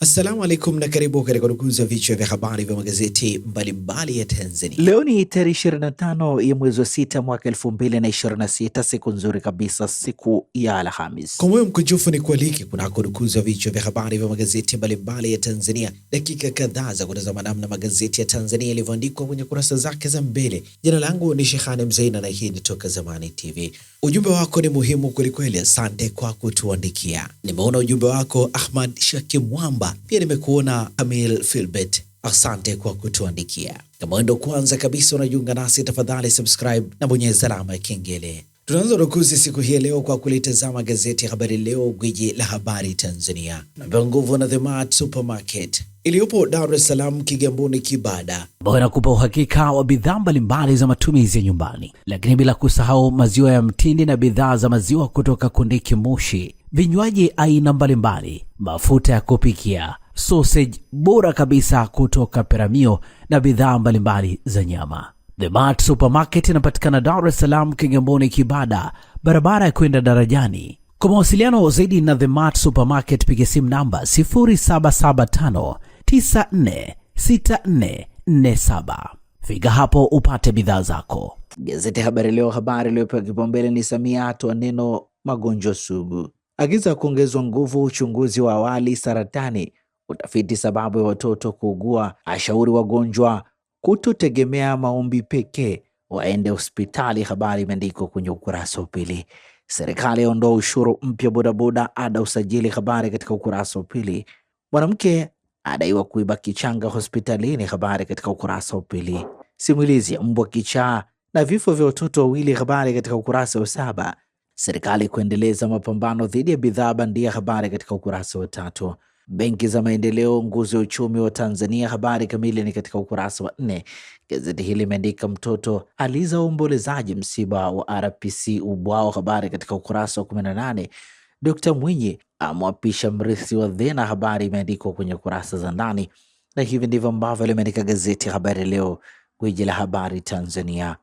Assalamu alaikum na karibu katika udukuzi wa vichwa vya habari vya magazeti mbalimbali ya Tanzania. Leo ni tarehe 25 ya mwezi wa 6 mwaka 2026, siku nzuri kabisa, siku ya Alhamis. Kwa moyo mkunjufu ni kualike kunako udukuzi wa vichwa vya habari vya magazeti mbalimbali ya Tanzania, dakika kadhaa za kutazama namna magazeti ya Tanzania yalivyoandikwa kwenye kurasa zake za mbele. Jina langu ni Shehani Mzaina na hii ni Toka Zamani TV. Ujumbe wako ni muhimu kwelikweli, asante kwa kutuandikia. Nimeona ujumbe wako Ahmad Shakimwamba, pia nimekuona Kamil Philbert, asante kwa kutuandikia. Kama ndo kwanza kabisa unajiunga nasi, tafadhali subscribe na bonyeza alama ya kengele. Tunaanza rukuzi siku hii leo kwa kulitazama gazeti ya Habari Leo, gwiji la habari Tanzania. Napewa nguvu na The Mart Supermarket iliyopo Dar es Salaam, Kigamboni, Kibada, ambayo inakupa uhakika wa bidhaa mbalimbali za matumizi ya nyumbani, lakini bila kusahau maziwa ya mtindi na bidhaa za maziwa kutoka Kondiki Moshi, vinywaji aina mbalimbali, mafuta ya kupikia, sausage bora kabisa kutoka Peramio na bidhaa mbalimbali za nyama. The Mart Supermarket inapatikana Dar es Salaam, Kigamboni, Kibada, barabara ya kwenda darajani. Kwa mawasiliano zaidi na The Mart Supermarket piga simu namba 0775946447. Fika hapo upate bidhaa zako. Gazeti Habari Leo, habari iliyopewa kipaumbele ni Samia atoa neno magonjwa sugu, agiza kuongezwa nguvu uchunguzi wa awali saratani, utafiti sababu ya watoto kuugua, ashauri wagonjwa kutotegemea maombi pekee, waende hospitali. Habari imeandikwa kwenye ukurasa wa pili. Serikali yaondoa ushuru mpya bodaboda, ada usajili. Habari katika ukurasa wa pili. Mwanamke adaiwa kuiba kichanga hospitalini. Habari katika ukurasa wa pili. Simulizi ya mbwa kichaa na vifo vya watoto wawili. Habari katika ukurasa wa 7. Serikali kuendeleza mapambano dhidi ya bidhaa bandia. Habari katika ukurasa wa 3. Benki za maendeleo, nguzo ya uchumi wa Tanzania. Habari kamili ni katika ukurasa wa 4. Gazeti hili limeandika mtoto aliza uombolezaji msiba wa RPC Ubwao. Habari katika ukurasa wa 18. Dr. Mwinyi amwapisha mrithi wa Dhena. Habari imeandikwa kwenye kurasa za ndani, na hivi ndivyo ambavyo limeandika gazeti Habari Leo, gwiji la habari Tanzania.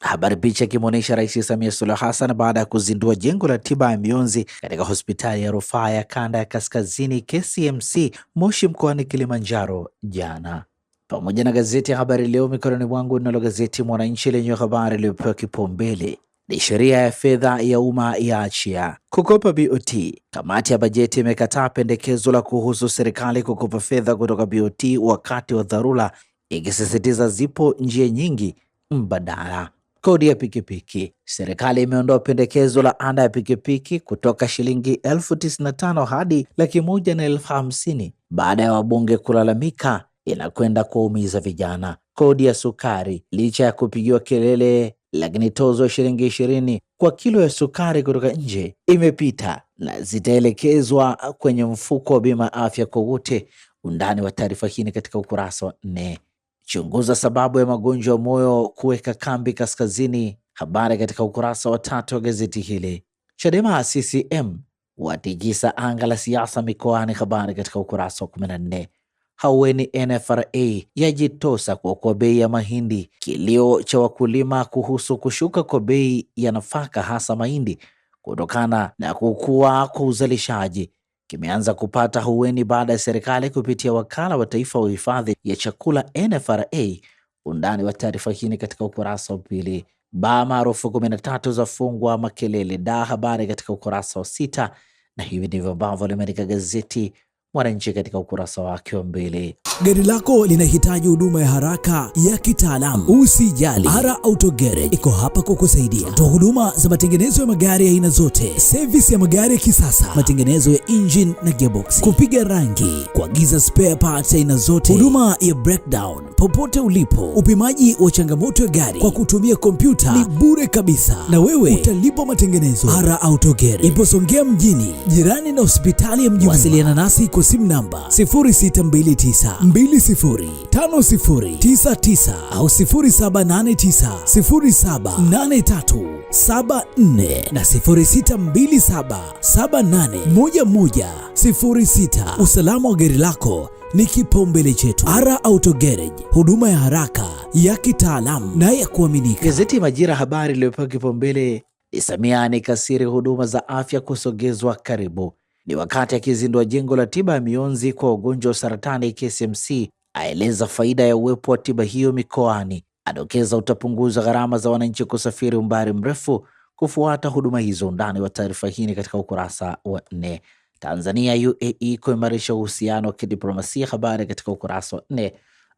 Habari picha ikimwonyesha Rais Samia Suluhu Hassan baada ya kuzindua jengo la tiba ya mionzi katika hospitali ya rufaa ya kanda ya kaskazini KCMC Moshi mkoani Kilimanjaro jana. Pamoja na gazeti ya Habari Leo mikononi mwangu, nalo gazeti Mwananchi lenye habari iliyopewa kipaumbele ni sheria ya fedha ya umma ya achia kukopa BOT. Kamati ya bajeti imekataa pendekezo la kuhusu serikali kukopa fedha kutoka BOT wakati wa dharura, ikisisitiza zipo njia nyingi mbadala. Kodi ya pikipiki. Serikali imeondoa pendekezo la ada ya pikipiki kutoka shilingi 95,000 hadi 150,000 baada ya wabunge kulalamika inakwenda kuumiza vijana. Kodi ya sukari, licha ya kupigiwa kelele, lakini tozo ya shilingi 20 kwa kilo ya sukari kutoka nje imepita na zitaelekezwa kwenye mfuko wa bima afya kwa wote. Undani wa taarifa hii katika ukurasa wa 4. Chunguza sababu ya magonjwa ya moyo kuweka kambi kaskazini. Habari katika ukurasa wa 3 wa gazeti hili. Chadema CCM watikisa anga la siasa mikoani. Habari katika ukurasa wa 14. Haueni NFRA yajitosa kuokoa bei ya mahindi. Kilio cha wakulima kuhusu kushuka kwa bei ya nafaka hasa mahindi kutokana na kukua kwa uzalishaji kimeanza kupata hueni baada ya serikali kupitia wakala wa taifa wa hifadhi ya chakula NFRA. Undani wa taarifa hii katika ukurasa wa 2. Baa maarufu 13 za fungwa Makelele da. Habari katika ukurasa wa 6, na hivi ndivyo ambavyo limeandika gazeti Mwananchi katika ukurasa wake wa 2. Gari lako linahitaji huduma ya haraka ya kitaalamu, usijali. Ara Auto Garage iko hapa kukusaidia. Toa huduma za matengenezo ya magari ya aina zote, service ya magari ya kisasa, matengenezo ya engine na gearbox, kupiga rangi, kuagiza spare parts aina zote, huduma ya breakdown popote ulipo, upimaji wa changamoto ya gari kwa kutumia kompyuta ni bure kabisa, na wewe utalipa matengenezo. Ara Auto Garage ipo Songea mjini, jirani na hospitali ya Mji. Wasiliana nasi kwa simu namba 0629205099 au 0789078374 na 0627781106. Usalama wa gari lako ni kipaumbele chetu. Ara Auto Garage, huduma ya haraka ya kitaalamu na ya kuaminika. Gazeti Majira, habari iliyopewa kipaumbele ni Samia nikasiri huduma za afya kusogezwa karibu, ni wakati akizindua jengo la tiba ya mionzi kwa wagonjwa wa saratani KCMC. Aeleza faida ya uwepo wa tiba hiyo mikoani, adokeza utapunguza gharama za wananchi kusafiri umbali mrefu kufuata huduma hizo. Undani wa taarifa hii katika ukurasa wa 4. Tanzania UAE kuimarisha uhusiano wa kidiplomasia, habari katika ukurasa wa 4.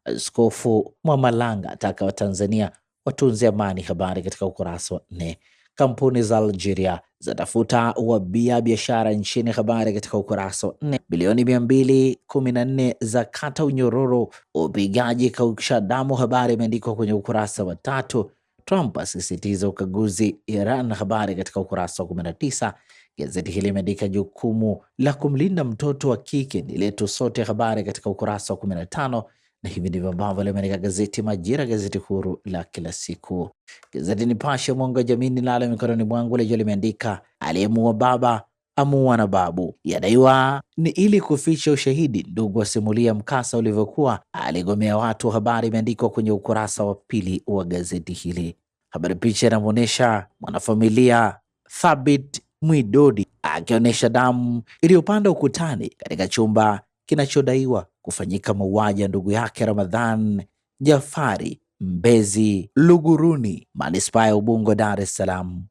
Askofu Mwamalanga ataka Watanzania watunze amani, habari katika ukurasa wa 4. Kampuni za Algeria zatafuta wabia biashara nchini, habari katika ukurasa wa 4. Bilioni 214 za kata unyororo upigaji kausha damu, habari imeandikwa kwenye ukurasa wa 3. Trump asisitiza ukaguzi Iran, habari katika ukurasa wa 19. Gazeti hili limeandika jukumu la kumlinda mtoto wa kike ni letu sote, habari katika ukurasa wa 15. Na hivi ndivyo ambavyo limeandika gazeti Majira, gazeti huru la kila siku. Gazeti Nipashe mwanga wa jamii ninalo mikononi mwangu, leo limeandika aliyemuua baba amuua na babu, yadaiwa ni ili kuficha ushahidi, ndugu wasimulia mkasa ulivyokuwa, aligomea watu. Habari imeandikwa kwenye ukurasa wa 2 wa gazeti hili. Habari picha inamuonesha mwanafamilia Thabit Mwidodi akionyesha damu iliyopanda ukutani katika chumba kinachodaiwa kufanyika mauaji ya ndugu yake Ramadhan Jafari Mbezi Luguruni, manispaa ya Ubungo, Dar es Salaam.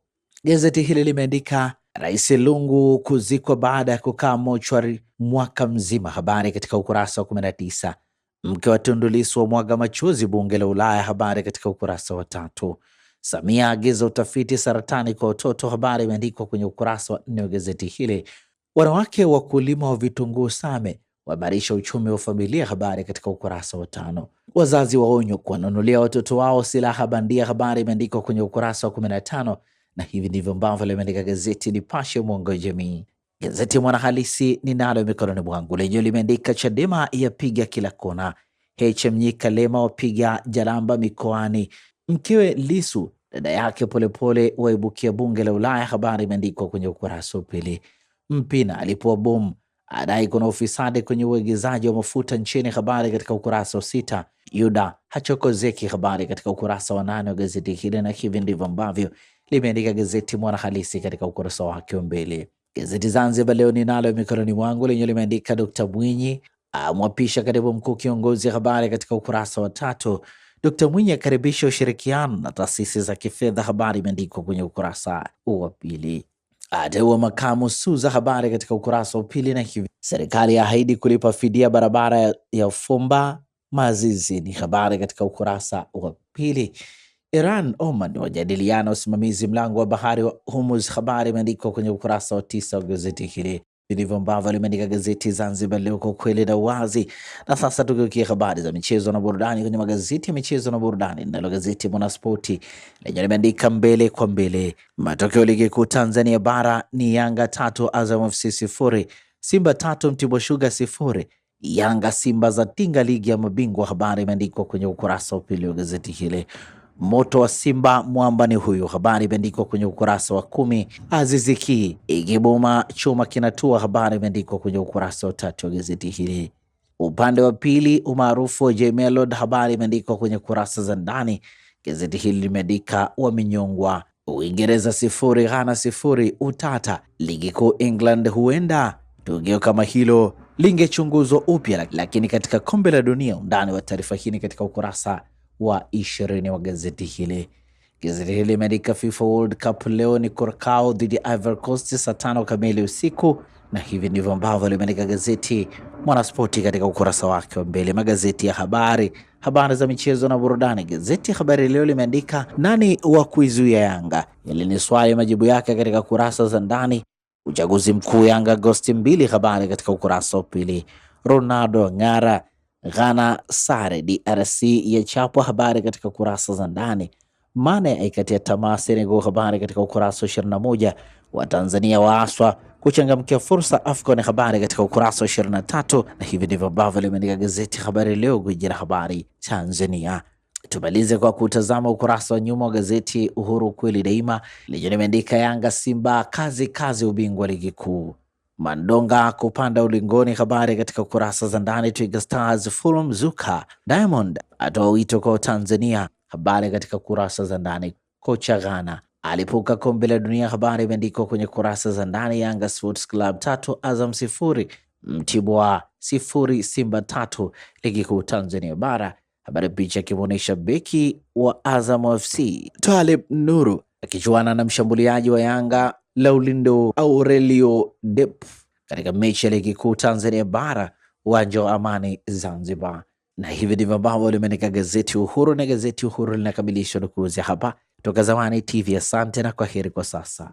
Gazeti hili limeandika Rais Lungu kuzikwa baada ya kukaa mochwari mwaka mzima, habari katika ukurasa wa 19. Mke wa Tundu Lissu wa mwaga machozi bunge la Ulaya, habari katika ukurasa wa 3. Samia agiza utafiti saratani kwa watoto, habari imeandikwa kwenye ukurasa wa 4 wa gazeti hili. Wanawake wakulima wa vitunguu Same waimarisha uchumi wa familia, habari katika ukurasa wa 5. Wazazi waonywa kuwanunulia watoto wao silaha bandia, habari imeandikwa kwenye ukurasa wa 15. Na hivi ndivyo ambavyo limeandika gazeti Nipashe mwanga wa jamii. Gazeti Mwanahalisi ninalo mikononi mwangu, lenyewe limeandika Chadema yapiga kila kona, HM Nyika Lema wapiga jalamba mikoani, mkewe Lissu dada yake Polepole waibukia bunge la Ulaya, habari imeandikwa kwenye ukurasa wa 2. Mpina alipoa bomu adai kuna ufisadi kwenye uwegezaji wa mafuta nchini, habari katika ukurasa wa 6. Yuda hachokozeki, habari katika ukurasa wa 8 wa gazeti hili. Na hivi ndivyo ambavyo limeandika gazeti Mwanahalisi katika ukurasa wake wa mbele. Gazeti Zanzibar Leo ninalo mikononi mwangu, lenyewe limeandika Dr. Mwinyi amwapisha katibu mkuu kiongozi, habari katika ukurasa wa 3. Dr. Mwinyi akaribisha ushirikiano na taasisi za kifedha, habari imeandikwa kwenye ukurasa wa 2. Ateua makamu Suza, habari katika ukurasa wa 2. Na hivi serikali yaahidi kulipa fidia barabara ya Fumba Mazizini, habari katika ukurasa wa 2. Iran Oman wajadiliana usimamizi mlango wa bahari wa Hormuz, habari imeandikwa kwenye ukurasa wa 9 wa gazeti hili. Ndivyo ambavyo limeandika gazeti Zanzibar Leo, kwa kweli na uwazi. Na sasa tukiukia habari za michezo na burudani kwenye magazeti ya michezo na burudani, nalo gazeti Mwanaspoti lenyewe limeandika mbele kwa mbele, matokeo ligi kuu Tanzania bara ni Yanga 3 Azam FC 0, Simba 3 Mtibwa Sugar 0, Yanga Simba za tinga ligi ya mabingwa, habari imeandikwa kwenye ukurasa wa 2 wa gazeti hili. Moto wa Simba mwamba ni huyu, habari imeandikwa kwenye ukurasa wa 10. Aziziki ikiboma chuma kinatua, habari imeandikwa kwenye ukurasa wa 3 wa gazeti hili. Upande wa pili umaarufu wa J Melody, habari imeandikwa kwenye kurasa za ndani. Gazeti hili limeandika wamenyongwa, Uingereza 0 Ghana 0, utata ligi kuu England, huenda tukio kama hilo lingechunguzwa upya, lakini katika kombe la dunia. Undani wa taarifa hii katika ukurasa wa 20 wa gazeti hili. Gazeti hili limeandika FIFA World Cup leo ni Curacao dhidi ya Ivory Coast saa 5 kamili usiku. Na hivi ndivyo ambavyo limeandika gazeti Mwanaspoti katika ukurasa wake wa mbele. Magazeti ya habari za michezo na burudani. Gazeti Habari Leo limeandika nani wa kuizuia Yanga, ili ni swali majibu yake katika kurasa za ndani. Uchaguzi mkuu Yanga Agosti 2, habari katika ukurasa wa 2. Ronaldo ng'ara, Ghana sare, DRC ya chapwa, habari katika kurasa za ndani. Mane aikatia tamaa Senegal, habari katika ukurasa wa 21. Wa Tanzania waaswa kuchangamkia fursa AFCON, habari katika ukurasa wa 23. Na hivi ndivyo ambavyo limeandika gazeti Habari Leo, gwiji la habari Tanzania. Tumalize kwa kutazama ukurasa wa nyuma wa gazeti Uhuru kweli daima, lenye limeandika Yanga Simba kazi ubingwa ligi kuu. Mandonga kupanda ulingoni, habari katika kurasa za ndani. Twiga Stars Fulham Zuka, Diamond atoa wito kwa Tanzania, habari katika kurasa za ndani. Kocha Ghana alipuka kombe la dunia. Habari imeandikwa kwenye kurasa za ndani. Yanga Sports Club 3 Azam 0, Mtibwa 0, Simba 3, ligi kuu Tanzania bara. Habari picha ikimuonesha beki wa Azam FC Talib Nuru akichuana na mshambuliaji wa Yanga Laulindo Aurelio Dep katika mechi ya ligi kuu Tanzania bara, uwanja wa Amani Zanzibar. Na hivi ndivyo ambavyo limeandika gazeti Uhuru, na gazeti Uhuru linakamilisha nukuzi hapa toka Zamani TV. Asante na kwaheri kwa sasa.